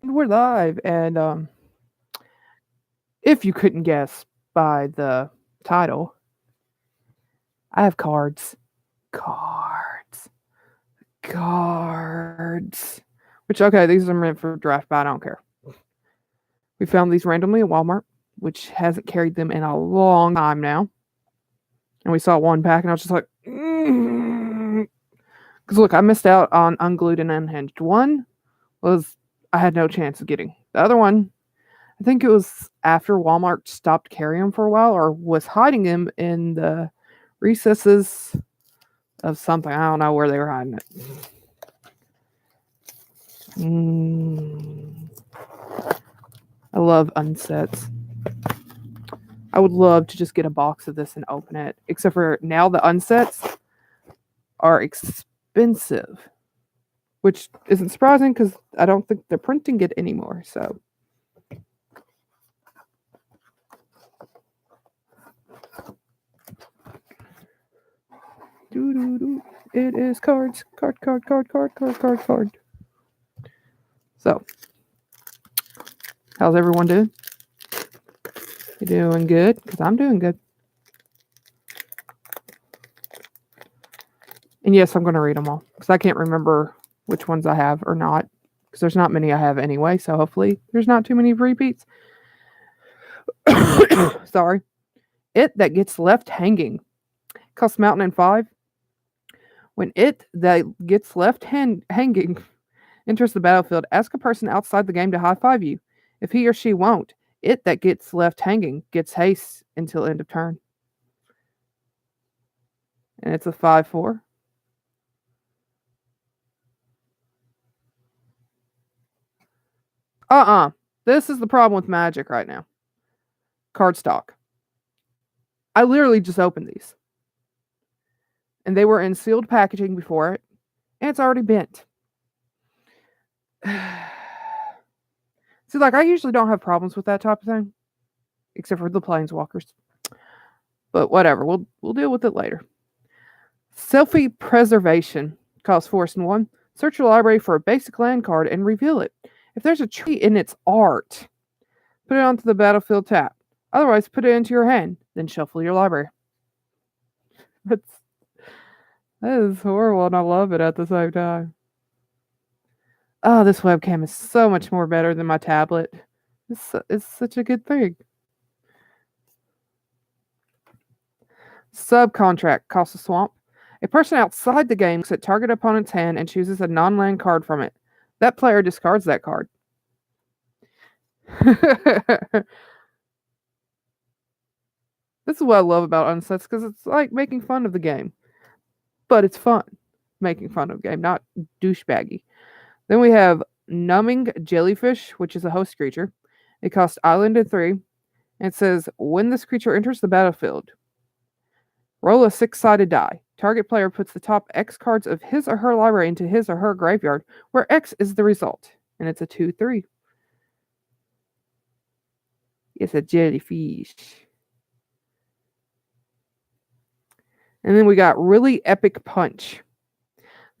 We're live, and if you couldn't guess by the title, I have cards. Cards. Cards. Which, okay, these are meant for draft, but I don't care. We found these randomly at Walmart, which hasn't carried them in a long time now. And we saw one pack, and I was just like, because look, I missed out on Unglued and Unhinged. One was I had no chance of getting. The other one, I think it was after Walmart stopped carrying them for a while or was hiding them in the recesses of something. I don't know where they were hiding it. I love unsets. I would love to just get a box of this and open it. Except for now the unsets are expensive. Which isn't surprising because I don't think they're printing it anymore. So it is cards. Card. So, how's everyone doing? You doing good? Because I'm doing good. And yes, I'm going to read them all. Because I can't remember which ones I have or not. Because there's not many I have anyway. So hopefully there's not too many repeats. Sorry. It that gets left hanging. Costs Mountain and 5. When it that gets left hanging enters the battlefield, ask a person outside the game to high five you. If he or she won't, it that gets left hanging gets haste until end of turn. And it's a 5/4. This is the problem with Magic right now. Cardstock. I literally just opened these. And they were in sealed packaging before it. And it's already bent. See, like, I usually don't have problems with that type of thing. Except for the Planeswalkers. But whatever. We'll deal with it later. Selfie preservation. Costs Forest and 1. Search your library for a basic land card and reveal it. If there's a tree in its art, put it onto the battlefield tap. Otherwise, put it into your hand. Then shuffle your library. That is horrible, and I love it at the same time. Oh, this webcam is so much more better than my tablet. It's such a good thing. Subcontract costs a swamp. A person outside the game looks at target opponent's hand and chooses a non-land card from it. That player discards that card. This is what I love about unsets, because it's like making fun of the game. But it's fun making fun of the game, not douchebaggy. Then we have Numbing Jellyfish, which is a host creature. It costs Island and 3. And it says, when this creature enters the battlefield, roll a 6-sided die. Target player puts the top X cards of his or her library into his or her graveyard, where X is the result. And it's a 2/3. It's a jellyfish. And then we got Really Epic Punch.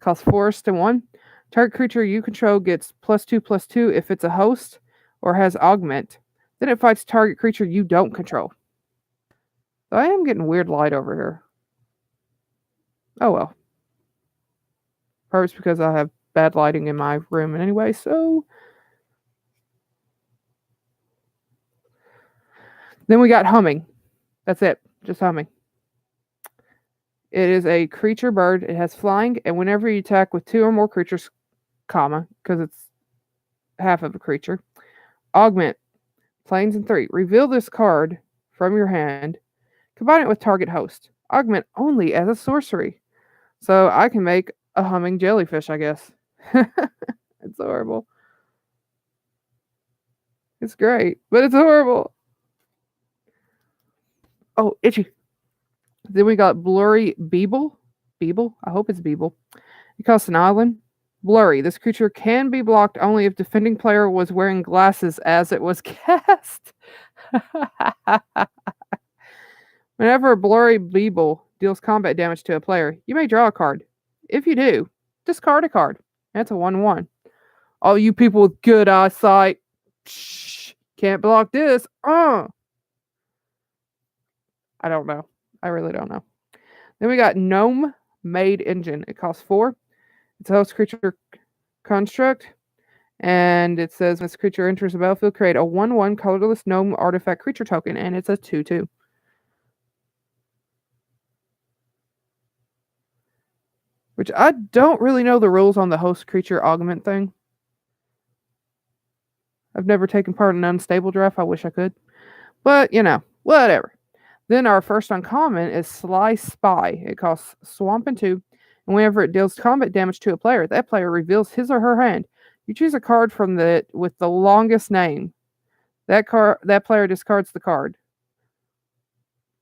Costs Forest and 1. Target creature you control gets +2/+2 if it's a host or has augment. Then it fights target creature you don't control. So I am getting weird light over here. Oh well. Perhaps because I have bad lighting in my room anyway, so. Then we got Humming. That's it. Just Humming. It is a creature bird. It has flying, and whenever you attack with 2 or more creatures, because it's half of a creature, augment, planes and 3. Reveal this card from your hand. Combine it with target host. Augment only as a sorcery. So I can make a humming jellyfish, I guess. It's horrible. It's great, but it's horrible. Oh, itchy. Then we got Blurry Beeble. Beeble? I hope it's Beeble. It costs an island. Blurry. This creature can be blocked only if defending player was wearing glasses as it was cast. Whenever a Blurry Beeble deals combat damage to a player, you may draw a card. If you do, discard a card. That's a 1/1. All you people with good eyesight, shh, can't block this. I don't know. I really don't know. Then we got Gnome Made Engine. It costs 4. It's a host creature construct. And it says this creature enters the battlefield, create a 1/1 colorless gnome artifact creature token, and it's a 2/2. Which I don't really know the rules on the host creature augment thing. I've never taken part in an unstable draft. I wish I could. But, whatever. Then our first uncommon is Sly Spy. It costs Swamp and 2. And whenever it deals combat damage to a player, that player reveals his or her hand. You choose a card from with the longest name. That player discards the card.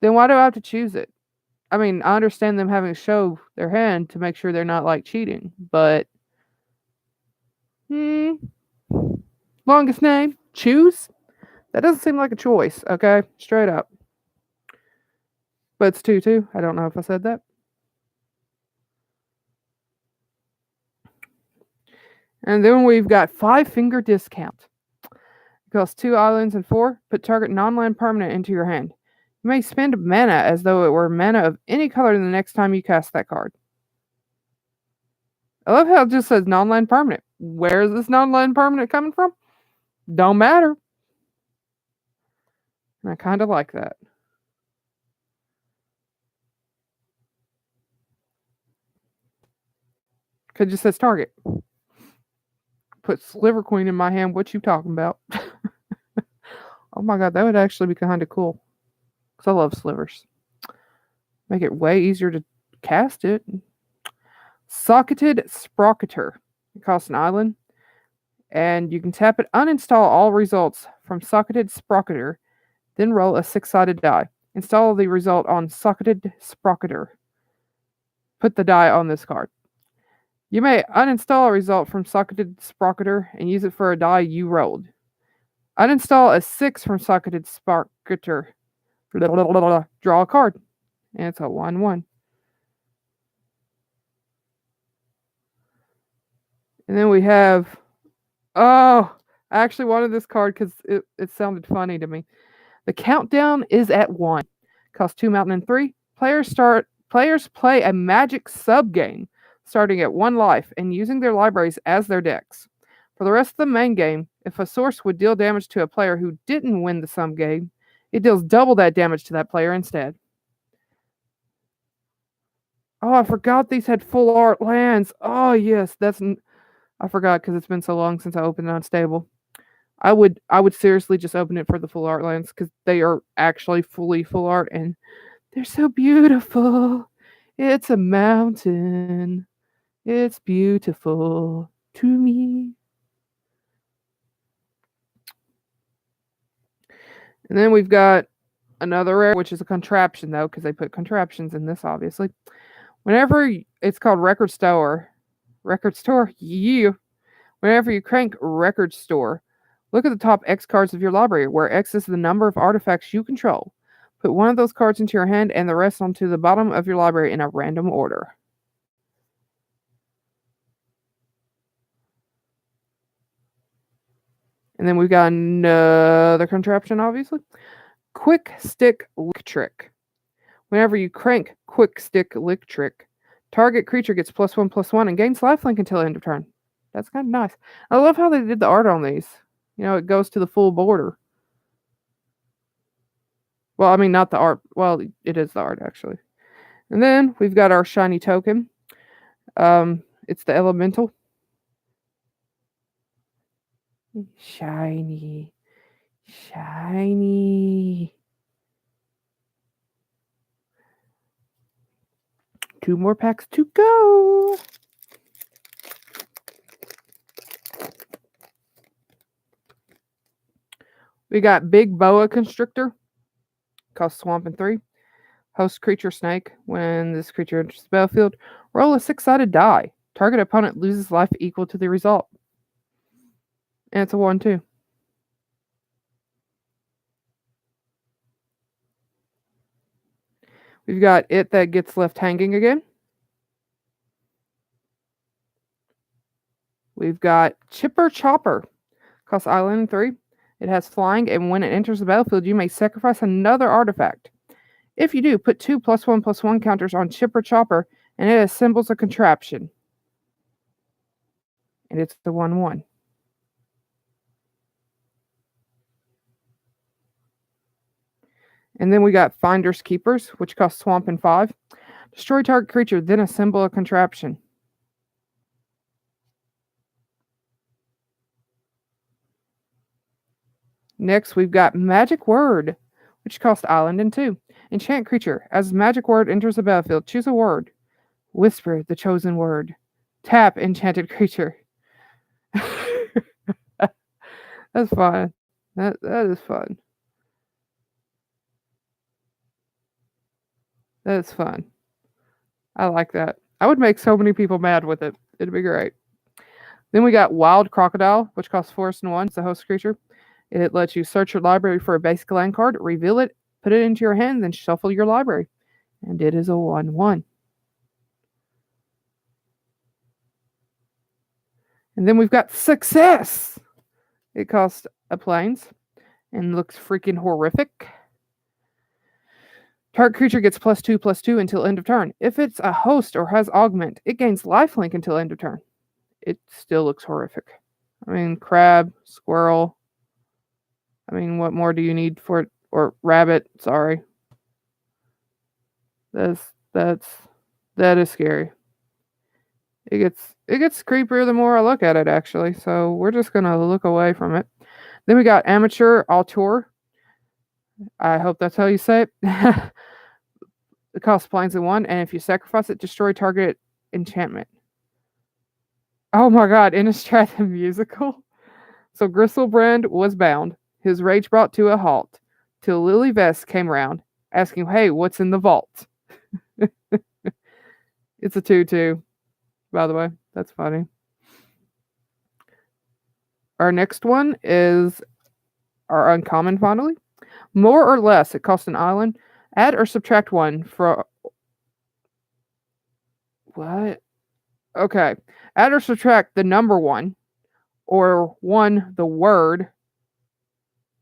Then why do I have to choose it? I mean, I understand them having to show their hand to make sure they're not like cheating, but longest name, choose? That doesn't seem like a choice, okay? Straight up. But it's 2/2. I don't know if I said that. And then we've got 5-finger discount. It costs 2 islands and 4. Put target non-land permanent into your hand. You may spend mana as though it were mana of any color the next time you cast that card. I love how it just says non-land permanent. Where is this non-land permanent coming from? Don't matter. And I kind of like that. Because it just says target. Put Sliver Queen in my hand. What you talking about? Oh my god, that would actually be kind of cool. Because I love slivers. Make it way easier to cast it. Socketed Sprocketer. It costs an island. And you can tap it, uninstall all results from Socketed Sprocketer, then roll a 6-sided die. Install the result on Socketed Sprocketer. Put the die on this card. You may uninstall a result from Socketed Sprocketer and use it for a die you rolled. Uninstall a 6 from Socketed Sprocketer. Draw a card. And it's a 1/1. And then we have... Oh, I actually wanted this card because it sounded funny to me. The countdown is at 1. Costs 2 mountain and 3. Players play a magic sub-game starting at 1 life and using their libraries as their decks. For the rest of the main game, if a source would deal damage to a player who didn't win the sub-game, it deals double that damage to that player instead. Oh, I forgot these had full art lands. Oh, yes, I forgot because it's been so long since I opened Unstable. I would seriously just open it for the full art lands because they are actually fully full art and they're so beautiful. It's a mountain. It's beautiful to me. And then we've got another rare, which is a contraption though, because they put contraptions in this, obviously. Whenever it's called Record Store, yeah. Whenever you crank Record Store, look at the top X cards of your library, where X is the number of artifacts you control. Put one of those cards into your hand and the rest onto the bottom of your library in a random order. And then we've got another contraption, obviously. Quick Stick Lick Trick. Whenever you crank Quick Stick Lick Trick, target creature gets +1/+1 and gains lifelink until end of turn. That's kind of nice. I love how they did the art on these. It goes to the full border. Well, I mean, not the art. Well, it is the art, actually. And then we've got our shiny token. It's the Elemental. Shiny. 2 more packs to go. We got Big Boa Constrictor. Costs Swamp and 3. Host creature snake. When this creature enters the battlefield, roll a 6-sided die. Target opponent loses life equal to the result. And it's a 1/2. We've got It That Gets Left Hanging again. We've got Chipper Chopper. Costs Island 3. It has flying, and when it enters the battlefield, you may sacrifice another artifact. If you do, put 2 +1/+1 counters on Chipper Chopper, and it assembles a contraption. And it's the 1/1. And then we got Finder's Keepers, which cost Swamp and 5. Destroy target creature, then assemble a contraption. Next, we've got Magic Word, which costs Island and 2. Enchant creature. As Magic Word enters the battlefield, choose a word. Whisper the chosen word. Tap enchanted creature. That's fun. That is fun. That is fun. I like that. I would make so many people mad with it. It'd be great. Then we got Wild Crocodile, which costs 4 and 1. It's a host creature. It lets you search your library for a basic land card, reveal it, put it into your hand, then shuffle your library. And it is a 1/1. And then we've got Success. It costs a plains and looks freaking horrific. Target creature gets +2/+2 until end of turn. If it's a host or has augment, it gains lifelink until end of turn. It still looks horrific. I mean, crab, squirrel. I mean, what more do you need for it? Or rabbit, sorry. That is scary. It gets creepier the more I look at it, actually. So we're just gonna look away from it. Then we got Amateur Auteur. I hope that's how you say it. It costs plains and 1, and if you sacrifice it, destroy target enchantment. Oh my god, Innistrad the Musical. So Gristlebrand was bound, his rage brought to a halt, till Lily Vest came round, asking, hey, what's in the vault? It's a 2/2, by the way. That's funny. Our next one is our uncommon finally. More or less, it costs an island. Add or subtract 1 for... What? Okay. Add or subtract the number 1, or 1, the word.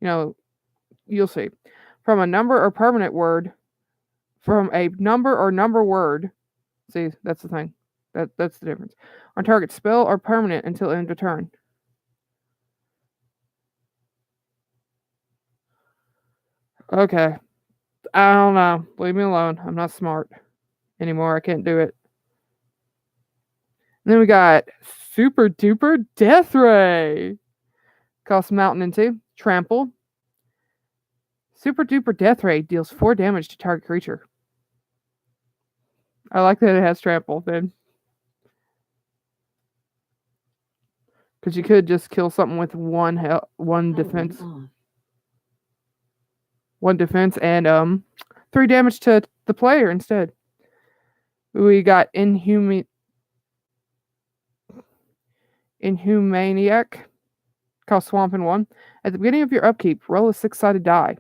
You'll see. From a number or permanent word. From a number or number word. See, that's the thing. That's the difference. On target spell or permanent until end of turn. Okay. I don't know. Leave me alone. I'm not smart anymore. I can't do it. And then we got Super Duper Death Ray. Costs Mountain and 2. Trample. Super Duper Death Ray deals 4 damage to target creature. I like that it has trample then. Because you could just kill something with one defense. 1 defense and 3 damage to the player instead. We got Inhumaniac. Cost Swamp and 1. At the beginning of your upkeep, roll a 6-sided die.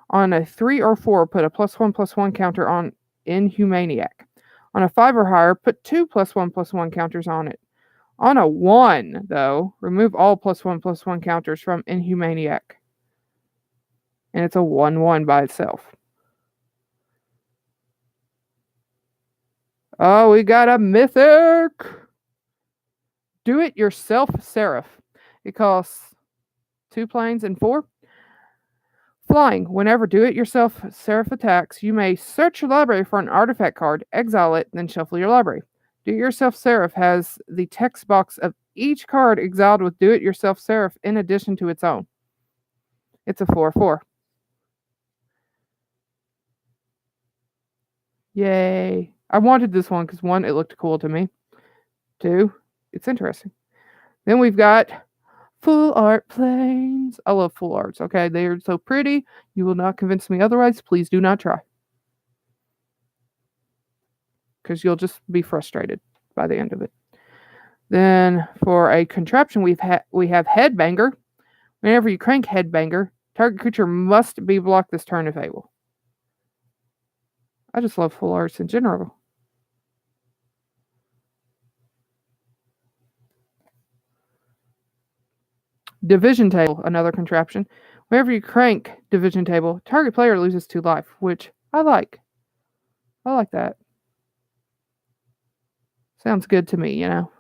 On a 3 or 4, put a +1/+1 counter on Inhumaniac. On a 5 or higher, put 2 +1/+1 counters on it. On a 1, though, remove all +1/+1 counters from Inhumaniac. And it's a 1/1 by itself. Oh, we got a Mythic! Do It Yourself Seraph. It costs 2 plains and 4. Flying. Whenever Do It Yourself Seraph attacks, you may search your library for an artifact card, exile it, then shuffle your library. Do It Yourself Seraph has the text box of each card exiled with Do It Yourself Seraph in addition to its own. It's a 4/4. Yay. I wanted this one because 1, it looked cool to me. 2, it's interesting. Then we've got Full Art Plains. I love full arts, okay? They are so pretty. You will not convince me otherwise. Please do not try. Because you'll just be frustrated by the end of it. Then for a contraption, we have Headbanger. Whenever you crank Headbanger, target creature must be blocked this turn if able. I just love full arts in general. Division table, another contraption. Whenever you crank division table, target player loses 2 life, which I like. I like that. Sounds good to me, you know.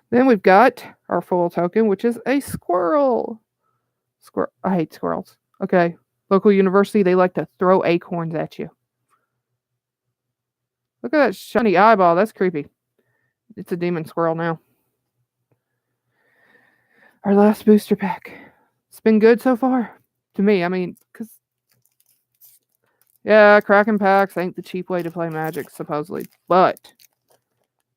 Then we've got our foil token, which is a squirrel. Squirrel. I hate squirrels. Okay. Local university, they like to throw acorns at you. Look at that shiny eyeball. That's creepy. It's a demon squirrel now. Our last booster pack. It's been good so far. To me, I mean, because... Yeah, cracking packs ain't the cheap way to play Magic, supposedly. But,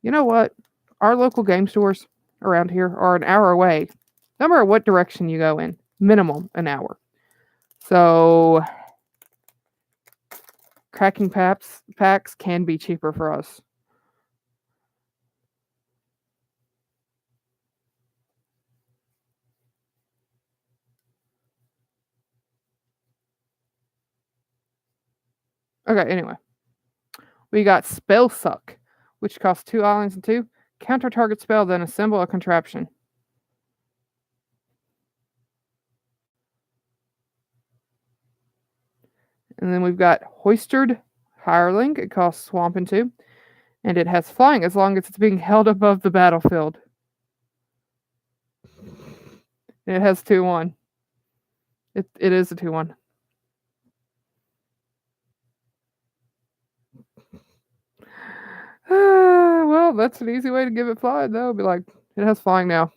you know what? Our local game stores around here are an hour away. No matter what direction you go in. Minimum an hour. So, cracking packs can be cheaper for us. Okay, anyway. We got Spell Suck, which costs 2 islands and 2. Counter target spell, then assemble a contraption. And then we've got Hoisted Hireling. It costs Swamp and 2. And it has flying as long as it's being held above the battlefield. And it has 2/1. It is a 2/1. Well, that's an easy way to give it flying, though. Be like, it has flying now.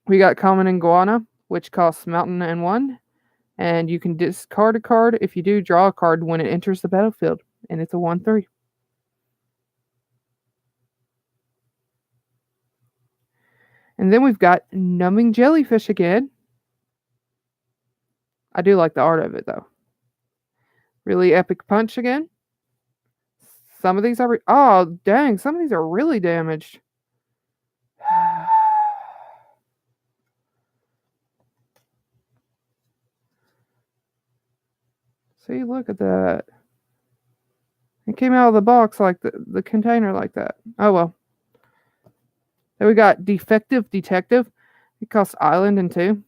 We got Common Iguana, which costs Mountain and 1. And you can discard a card. If you do, draw a card when it enters the battlefield. And it's a 1/3. And then we've got Numbing Jellyfish again. I do like the art of it, though. Really Epic Punch again. Some of these are... Oh, dang. Some of these are really damaged. See, look at that. It came out of the box like the container like that. Oh, well. Then we got Defective Detective. It costs Island and 2.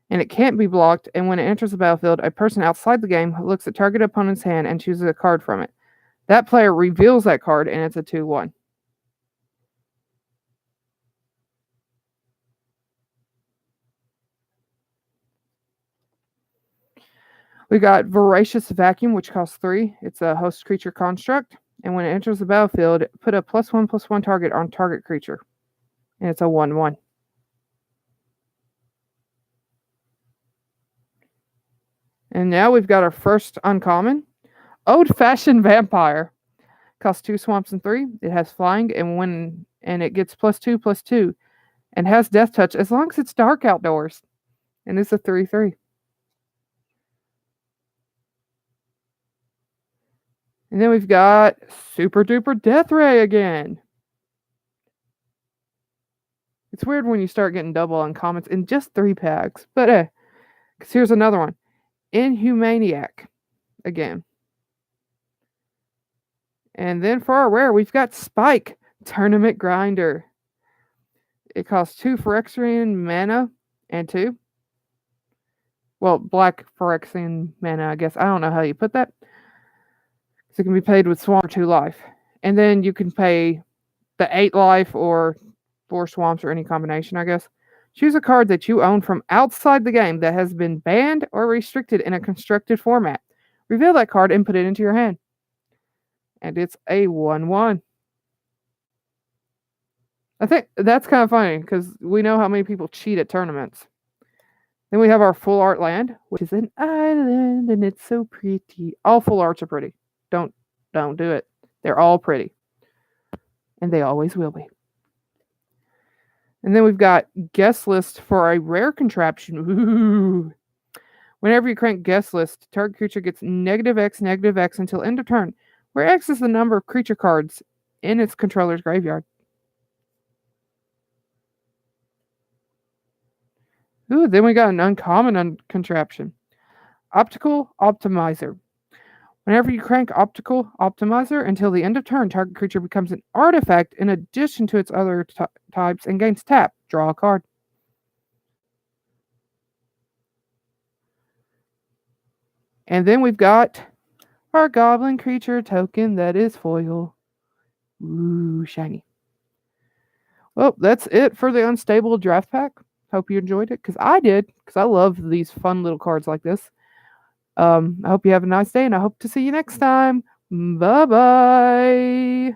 And it can't be blocked. And when it enters the battlefield, a person outside the game looks at target opponent's hand and chooses a card from it. That player reveals that card, and it's a 2/1. We got Voracious Vacuum, which costs 3. It's a host creature construct. And when it enters the battlefield, put a +1/+1 target on target creature. And it's a 1/1. And now we've got our first uncommon. Old Fashioned Vampire. Costs 2 swamps and 3. It has flying, and it gets +2/+2. And has Death Touch as long as it's dark outdoors. And it's a 3/3. And then we've got Super Duper Death Ray again. It's weird when you start getting double uncommons in just 3 packs. But because here's another one. Inhumaniac again. And then for our rare, we've got Spike, Tournament Grinder. It costs 2 Phyrexian mana and 2. Well, black Phyrexian mana, I guess. I don't know how you put that. So it can be paid with Swamp for 2 life. And then you can pay the 8 life or 4 swamps or any combination, I guess. Choose a card that you own from outside the game that has been banned or restricted in a constructed format. Reveal that card and put it into your hand. And it's a 1/1. I think that's kind of funny because we know how many people cheat at tournaments. Then we have our full art land, which is an island, and it's so pretty. All full arts are pretty. Don't do it. They're all pretty. And they always will be. And then we've got Guest List for a rare contraption. Ooh. Whenever you crank Guest List, target creature gets -X until end of turn, where X is the number of creature cards in its controller's graveyard. Ooh, then we got an uncommon contraption. Optical Optimizer. Whenever you crank Optical Optimizer until the end of turn, target creature becomes an artifact in addition to its other types and gains tap. Draw a card. And then we've got our Goblin Creature token that is foil. Ooh, shiny. Well, that's it for the Unstable Draft Pack. Hope you enjoyed it, because I did, because I love these fun little cards like this. I hope you have a nice day, and I hope to see you next time. Bye-bye.